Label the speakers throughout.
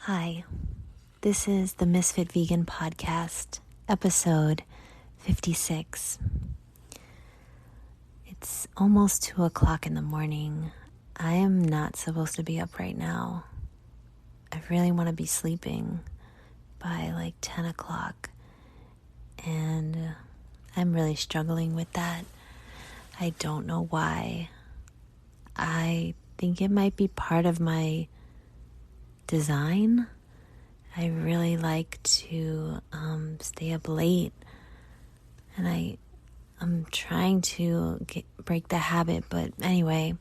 Speaker 1: Hi, this is the Ms.FitVegan podcast, episode 56. It's almost 2 o'clock in the morning. I am not supposed to be up right now. I really want to be sleeping by like 10 o'clock, and I'm really struggling with that. I don't know why. I think it might be part of my design. I really like to stay up late, and I'm trying to break the habit, but anyway,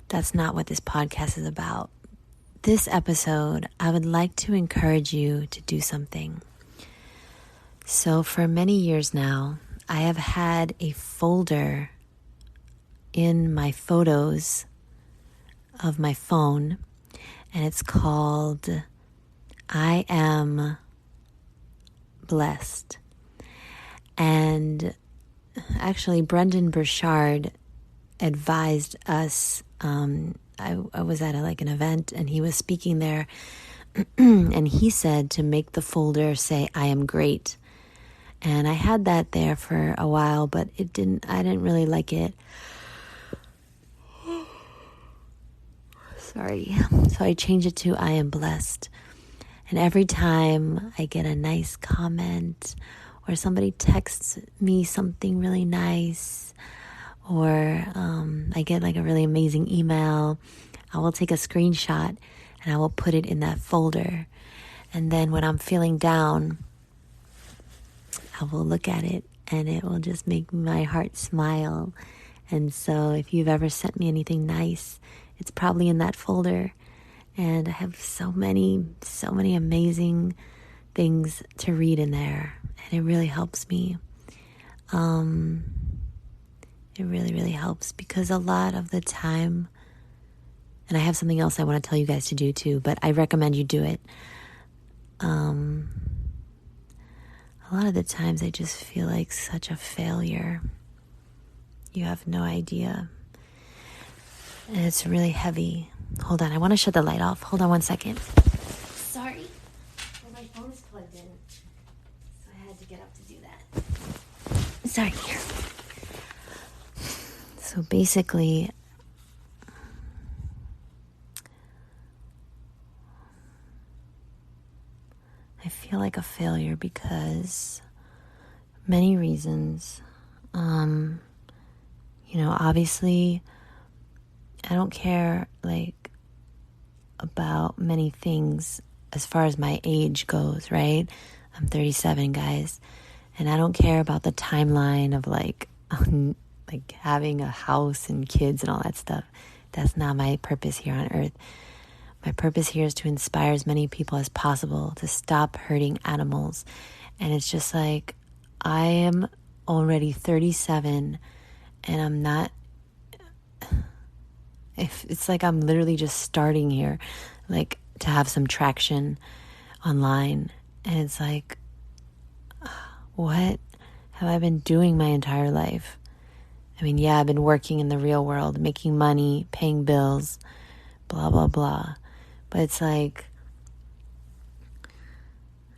Speaker 1: that's not what this podcast is about. This episode, I would like to encourage you to do something. So for many years now, I have had a folder in my photos of my phone, and it's called I Am Blessed. And actually, Brendan Burchard advised us. I was at an event, and he was speaking there, and he said to make the folder say I am great. And I had that there for a while, but I didn't really like it. Sorry. So I changed it to I am blessed. And every time I get a nice comment, or somebody texts me something really nice, or I get like a really amazing email, I will take a screenshot and I will put it in that folder. And then when I'm feeling down, I will look at it and it will just make my heart smile. And so if you've ever sent me anything nice, it's probably in that folder. And I have so many amazing things to read in there. And it really helps me. It really, really helps, because a lot of the time, and I have something else I want to tell you guys to do too, but I recommend you do it. A lot of the times I just feel like such a failure. You have no idea. And it's really heavy. Hold on, I want to shut the light off. Hold on one second. Sorry. Well, my phone is plugged in, so I had to get up to do that. Sorry. So basically, I feel like a failure because many reasons. Obviously, I don't care about many things as far as my age goes, right? I'm 37, guys, and I don't care about the timeline of having a house and kids and all that stuff. That's not my purpose here on earth. My purpose here is to inspire as many people as possible to stop hurting animals. And it's just like, I am already 37 and I'm not, it's like I'm literally just starting here, to have some traction online. And it's like, what have I been doing my entire life? I mean, yeah, I've been working in the real world, making money, paying bills, blah, blah, blah. But it's like,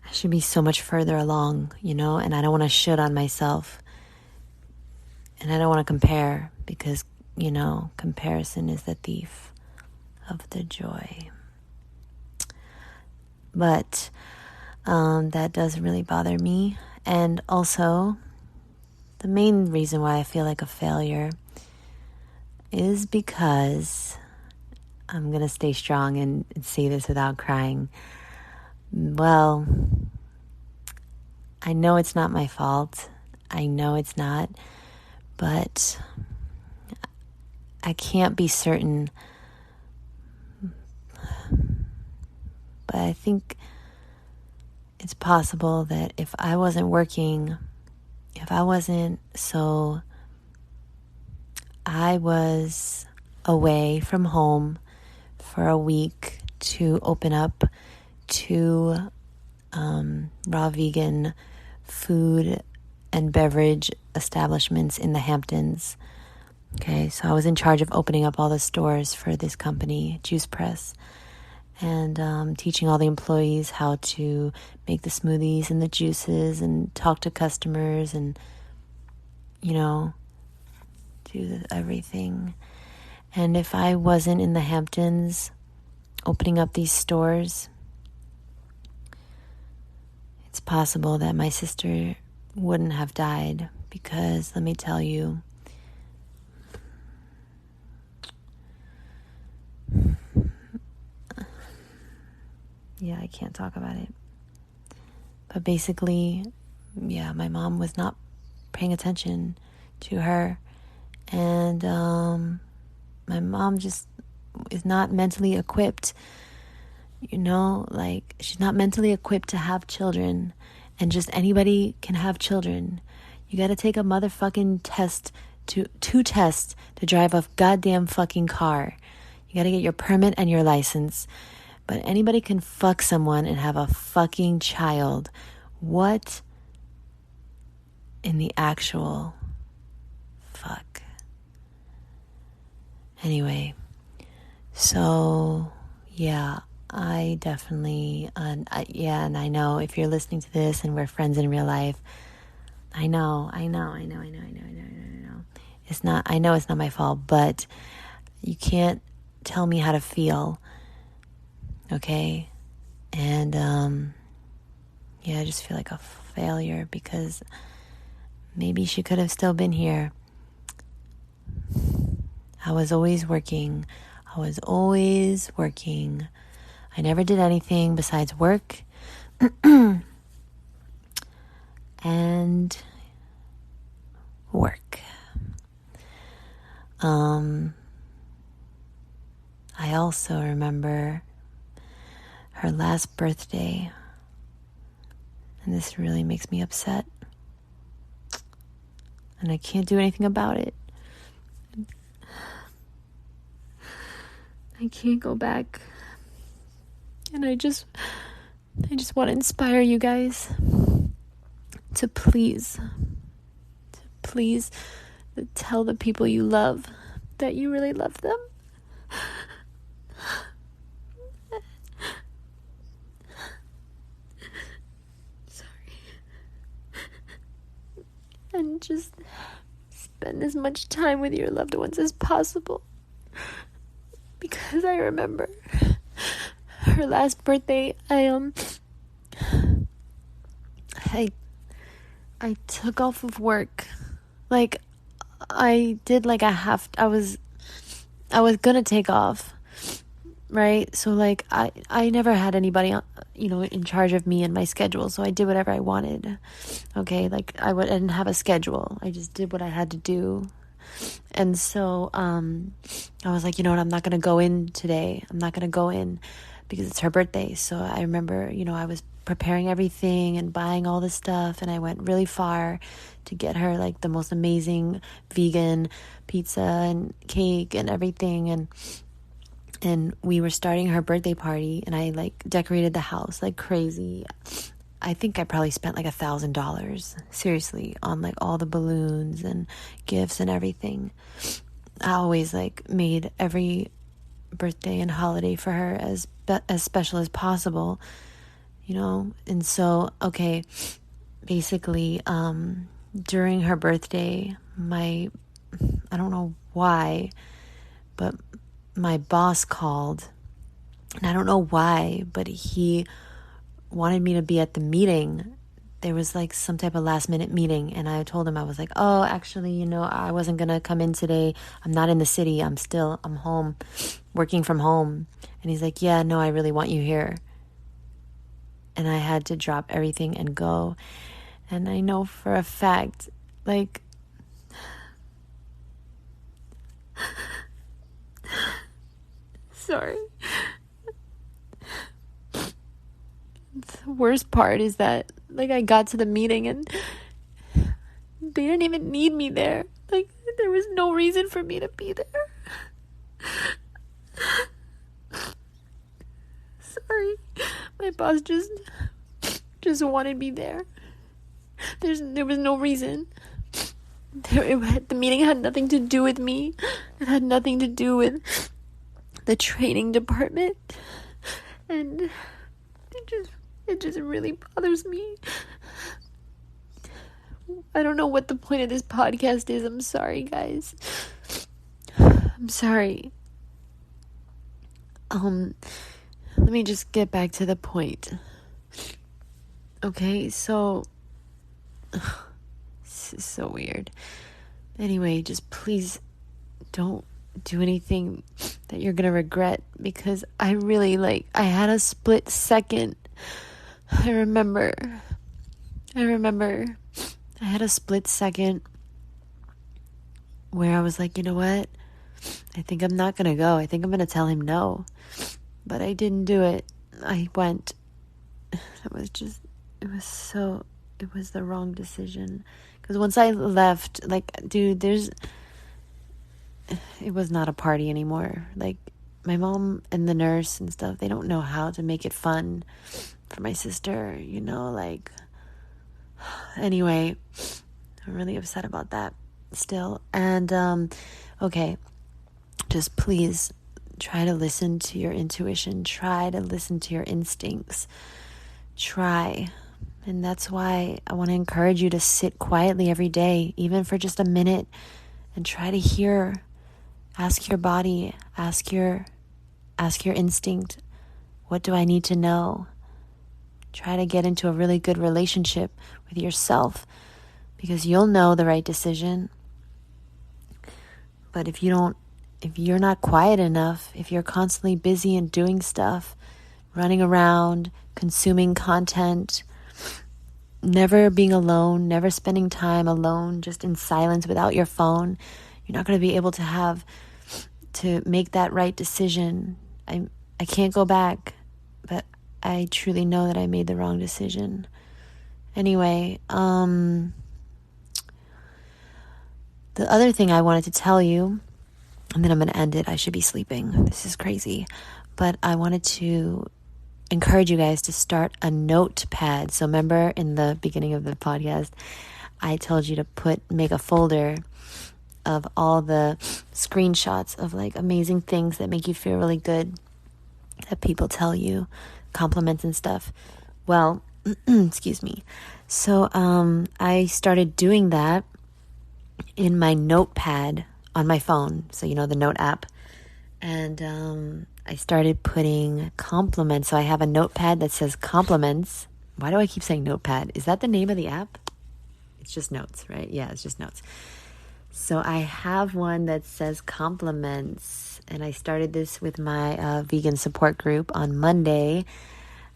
Speaker 1: I should be so much further along, and I don't want to shit on myself. And I don't want to compare, because, comparison is the thief of the joy. But that does really bother me. And also, the main reason why I feel like a failure is because, I'm going to stay strong and say this without crying. Well, I know it's not my fault. I know it's not. But I can't be certain. But I think it's possible that if I wasn't working, I was away from home for a week to open up 2 raw vegan food and beverage establishments in the Hamptons. Okay, so I was in charge of opening up all the stores for this company, Juice Press. and teaching all the employees how to make the smoothies and the juices and talk to customers and, do everything. And if I wasn't in the Hamptons opening up these stores, it's possible that my sister wouldn't have died, because let me tell you, yeah, I can't talk about it. But basically, yeah, my mom was not paying attention to her. And my mom just is not mentally equipped, she's not mentally equipped to have children. And just anybody can have children. You got to take a motherfucking test, two tests to drive a goddamn fucking car. You got to get your permit and your license. But anybody can fuck someone and have a fucking child. What in the actual fuck? Anyway, so yeah, I definitely, and I know if you're listening to this and we're friends in real life, I know. I know it's not my fault, but you can't tell me how to feel. Okay? And, I just feel like a failure, because maybe she could have still been here. I was always working. I never did anything besides work and work. I also remember her last birthday, and this really makes me upset, and I can't do anything about it. I can't go back, and I just want to inspire you guys to please tell the people you love that you really love them. And just spend as much time with your loved ones as possible. Because I remember her last birthday, I took off of work. Like, I did like I was gonna take off, right? So like I never had anybody, in charge of me and my schedule. So I did whatever I wanted. Okay. Like I didn't have a schedule. I just did what I had to do. And so, I was like, you know what? I'm not going to go in today. I'm not going to go in because it's her birthday. So I remember, I was preparing everything and buying all this stuff. And I went really far to get her like the most amazing vegan pizza and cake and everything. And we were starting her birthday party, and I like decorated the house like crazy. I think I probably spent like $1,000, seriously, on like all the balloons and gifts and everything. I always like made every birthday and holiday for her as special as possible, And so, okay, basically, during her birthday, I don't know why, but my boss called, and I don't know why, but he wanted me to be at the meeting. There was like some type of last minute meeting, and I told him, I was like, oh, actually, I wasn't gonna come in today. I'm not in the city. I'm home, working from home. And he's like, yeah, no, I really want you here. And I had to drop everything and go. And I know for a fact, like, sorry. The worst part is that, like, I got to the meeting and they didn't even need me there. Like, there was no reason for me to be there. Sorry. My boss just wanted me there. There was no reason. The meeting had nothing to do with me. It had nothing to do with the training department. And it just really bothers me. I don't know what the point of this podcast is. I'm sorry, guys. I'm sorry. Let me just get back to the point. Okay, so this is so weird. Anyway, just please don't do anything that you're gonna regret, because I really I had a split second. I remember I had a split second where I was like, you know what? I think I'm not gonna go. I think I'm gonna tell him no. But I didn't do it. I went. It was the wrong decision. Because once I left, dude, it was not a party anymore. My mom and the nurse and stuff, they don't know how to make it fun for my sister, anyway, I'm really upset about that still. And, okay, just please try to listen to your intuition. Try to listen to your instincts. Try. And that's why I want to encourage you to sit quietly every day, even for just a minute, and try to hear. Ask your body, ask your instinct, what do I need to know? Try to get into a really good relationship with yourself, because you'll know the right decision. But if you're not quiet enough, if you're constantly busy and doing stuff, running around, consuming content, never being alone, never spending time alone, just in silence without your phone, you're not going to be able to make that right decision. I can't go back, but I truly know that I made the wrong decision. Anyway, the other thing I wanted to tell you, and then I'm going to end it. I should be sleeping. This is crazy. But I wanted to encourage you guys to start a notepad. So remember in the beginning of the podcast, I told you to make a folder of all the screenshots of amazing things that make you feel really good, that people tell you, compliments and stuff. Well, excuse me. So I started doing that in my notepad on my phone. So the note app. And I started putting compliments. So I have a notepad that says compliments. Why do I keep saying notepad? Is that the name of the app? It's just notes, right? Yeah, it's just notes. So I have one that says compliments, and I started this with my vegan support group on Monday,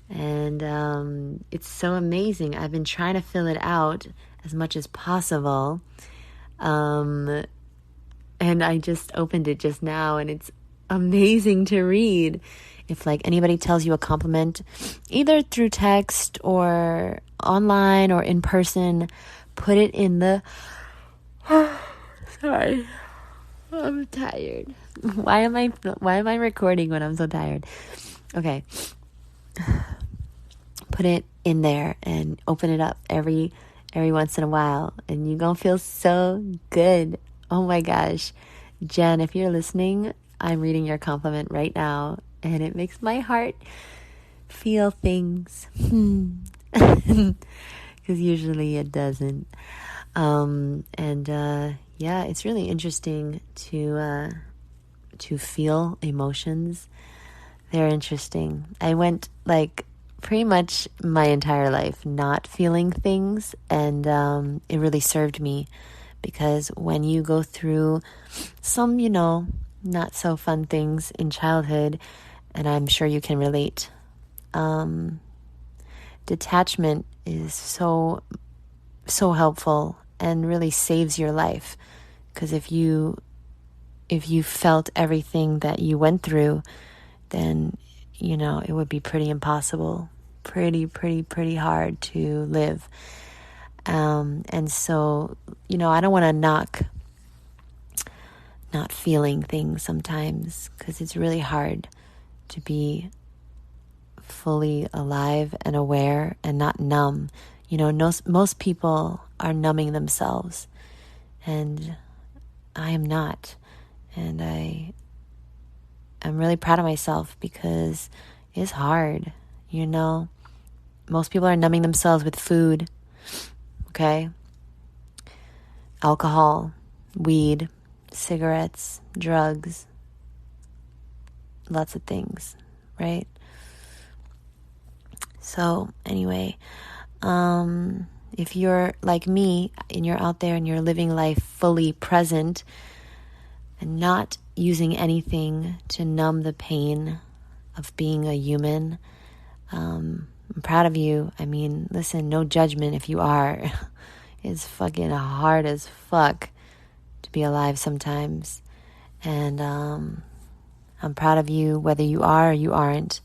Speaker 1: and it's so amazing. I've been trying to fill it out as much as possible, and I just opened it just now, and it's amazing to read. If anybody tells you a compliment, either through text or online or in person, put it in the... Sorry, I'm tired. Why am I recording when I'm so tired? Okay. Put it in there and open it up every once in a while, and you're gonna feel so good. Oh my gosh. Jen, if you're listening, I'm reading your compliment right now, and it makes my heart feel things. Because usually it doesn't. Yeah, it's really interesting to feel emotions. They're interesting. I went pretty much my entire life not feeling things, and it really served me, because when you go through some, not so fun things in childhood, and I'm sure you can relate, detachment is so helpful and really saves your life. Because if you felt everything that you went through, then it would be pretty impossible, pretty hard to live. And so I don't want to knock not feeling things sometimes, because it's really hard to be fully alive and aware and not numb. Most people are numbing themselves, and I am not. And I'm really proud of myself, because is hard, you know? Most people are numbing themselves with food, okay? Alcohol, weed, cigarettes, drugs, lots of things, right? So anyway, if you're like me and you're out there and you're living life fully present and not using anything to numb the pain of being a human, I'm proud of you. I mean, listen, no judgment if you are. It's fucking hard as fuck to be alive sometimes. And I'm proud of you whether you are or you aren't,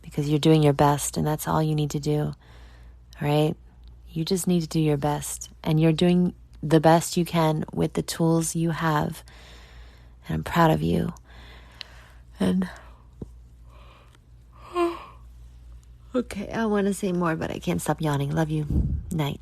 Speaker 1: because you're doing your best, and that's all you need to do. All right? You just need to do your best, and you're doing the best you can with the tools you have. And I'm proud of you. And okay, I want to say more, but I can't stop yawning. Love you. Night.